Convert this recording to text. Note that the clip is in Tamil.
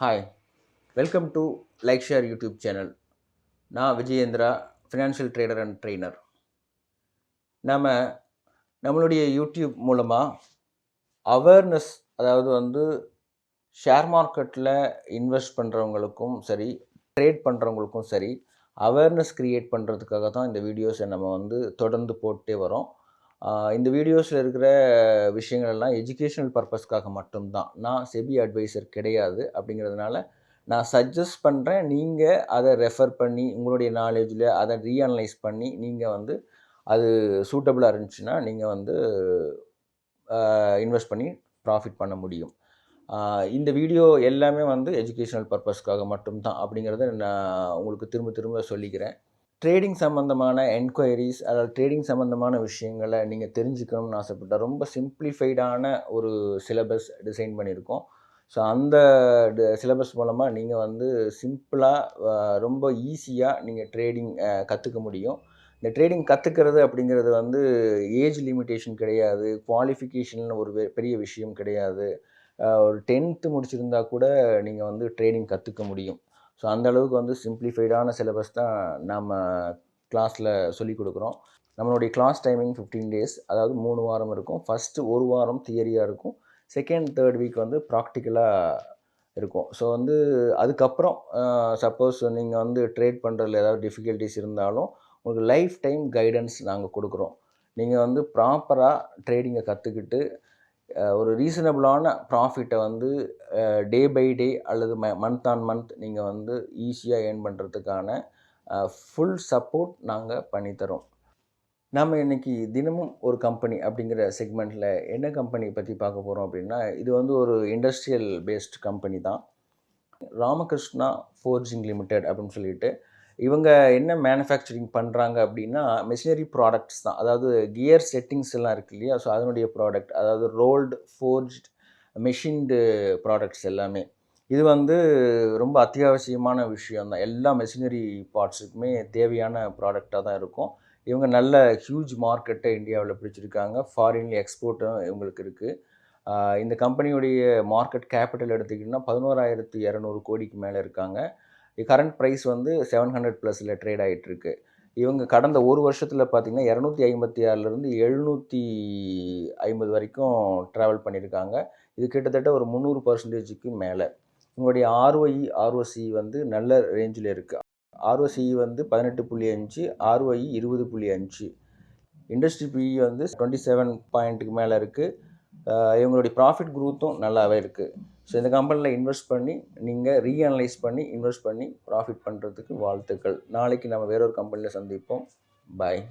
Hi, welcome to like share YouTube channel. நான் Vijayendra, financial trader and trainer. நம்ம நம்மளுடைய யூடியூப் மூலமாக அவேர்னஸ், அதாவது ஷேர் மார்க்கெட்டில் இன்வெஸ்ட் பண்ணுறவங்களுக்கும் சரி, ட்ரேட் பண்ணுறவங்களுக்கும் சரி, அவேர்னஸ் க்ரியேட் பண்ணுறதுக்காக தான் இந்த வீடியோஸை நம்ம தொடர்ந்து போட்டே வரோம். இந்த வீடியோஸில் இருக்கிற விஷயங்கள் எல்லாம் எஜுகேஷனல் பர்பஸ்க்காக மட்டும்தான். நான் செபி அட்வைசர் கிடையாது. அப்படிங்கிறதுனால நான் சஜஸ்ட் பண்ணுறேன். நீங்கள் அதை ரெஃபர் பண்ணி உங்களுடைய நாலேஜில் அதை ரீஅனலைஸ் பண்ணி நீங்கள் அது சூட்டபுளாக இருந்துச்சுன்னா நீங்கள் இன்வெஸ்ட் பண்ணி ப்ராஃபிட் பண்ண முடியும். இந்த வீடியோ எல்லாமே எஜுகேஷனல் பர்பஸ்க்காக மட்டும்தான் அப்படிங்கிறத நான் உங்களுக்கு திரும்ப திரும்ப சொல்லிக்கிறேன். ட்ரேடிங் சம்மந்தமான என்கொயரிஸ், அதாவது ட்ரேடிங் சம்மந்தமான விஷயங்களை நீங்கள் தெரிஞ்சுக்கணும்னு ஆசைப்பட்டால் ரொம்ப சிம்பிளிஃபைடான ஒரு சிலபஸ் டிசைன் பண்ணியிருக்கோம். ஸோ அந்த சிலபஸ் மூலமாக நீங்கள் சிம்பிளாக ரொம்ப ஈஸியாக நீங்கள் ட்ரேடிங் கற்றுக்க முடியும். இந்த ட்ரேடிங் கற்றுக்கிறது அப்படிங்கிறது ஏஜ் லிமிட்டேஷன் கிடையாது, குவாலிஃபிகேஷன் ஒரு பெரிய விஷயம் கிடையாது. ஒரு 10th முடிச்சிருந்தா கூட நீங்கள் ட்ரேடிங் கற்றுக்க முடியும். ஸோ அந்தளவுக்கு சிம்பிளிஃபைடான சிலபஸ் தான் நம்ம கிளாஸில் சொல்லிக் கொடுக்குறோம். நம்மளுடைய கிளாஸ் டைமிங் 15 டேஸ், அதாவது 3 வாரம் இருக்கும். ஃபஸ்ட்டு 1 வாரம் தியரியாக இருக்கும். செகண்ட், தேர்ட் வீக் ப்ராக்டிக்கலாக இருக்கும். ஸோ அதுக்கப்புறம் சப்போஸ் நீங்கள் ட்ரேட் பண்ணுறதுல ஏதாவது டிஃபிகல்ட்டிஸ் இருந்தாலும் உங்களுக்கு லைஃப் டைம் கைடன்ஸ் நாங்கள் கொடுக்குறோம். நீங்கள் ப்ராப்பராக ட்ரேடிங்கை கற்றுக்கிட்டு ஒரு ரீசனபிளான ப்ராஃபிட்டை டே பை டே அல்லது மந்த் ஆன் மந்த் நீங்கள் ஈஸியாக ஏர்ன் பண்ணுறதுக்கான ஃபுல் சப்போர்ட் நாங்கள் பண்ணித்தரோம். நம்ம இன்றைக்கி தினமும் ஒரு கம்பெனி அப்படிங்கிற செக்மெண்ட்டில் என்ன கம்பெனி பற்றி பார்க்க போகிறோம் அப்படின்னா, இது ஒரு இண்டஸ்ட்ரியல் பேஸ்ட் கம்பெனி தான். ராமகிருஷ்ணா ஃபோர்ஜிங் லிமிடெட் அப்படின்னு சொல்லிட்டு இவங்க என்ன மேனுஃபேக்சரிங் பண்ணுறாங்க அப்படின்னா, மெஷினரி ப்ராடக்ட்ஸ் தான். அதாவது கியர் செட்டிங்ஸ் எல்லாம் இருக்குது இல்லையா, ஸோ அதனுடைய ப்ராடக்ட், அதாவது ரோல்டு, ஃபோர்ஜ்டு, மெஷின்டு ப்ராடக்ட்ஸ் எல்லாமே. இது ரொம்ப அத்தியாவசியமான விஷயம் தான். எல்லா மெஷினரி பார்ட்ஸுக்குமே தேவையான ப்ராடக்டாக தான் இருக்கும். இவங்க நல்ல ஹியூஜ் மார்க்கெட்டை இந்தியாவில் பிடிச்சிருக்காங்க. ஃபாரின்ல எக்ஸ்போர்ட்டும் இவங்களுக்கு இருக்குது. இந்த கம்பெனியுடைய மார்க்கெட் கேபிட்டல் எடுத்திங்கன்னா 11,200 கோடிக்கு மேலே இருக்காங்க. கரண்ட் ப்ரைஸ் 700+ ட்ரேட் ஆகிட்டுருக்கு. இவங்க கடந்த ஒரு வருஷத்தில் பார்த்திங்கன்னா 256லேருந்து 750 வரைக்கும் ட்ராவல் பண்ணியிருக்காங்க. இது கிட்டத்தட்ட ஒரு 300%க்கு மேலே. உங்களுடைய ROE, ROC நல்ல ரேஞ்சில் இருக்குது. ROCE 18.5, ROE 20.5. இண்டஸ்ட்ரி PE 27 பாயிண்ட்டுக்கு மேலே இருக்குது. இவங்களுடைய ப்ராஃபிட் க்ரோத்தும் நல்லாவே இருக்குது. ஸோ இந்த கம்பெனியில் இன்வெஸ்ட் பண்ணி நீங்கள் ரீஅனலைஸ் பண்ணி இன்வெஸ்ட் பண்ணி ப்ராஃபிட் பண்ணுறதுக்கு வாழ்த்துக்கள். நாளைக்கு நம்ம வேறொரு கம்பெனியில் சந்திப்போம். பாய்.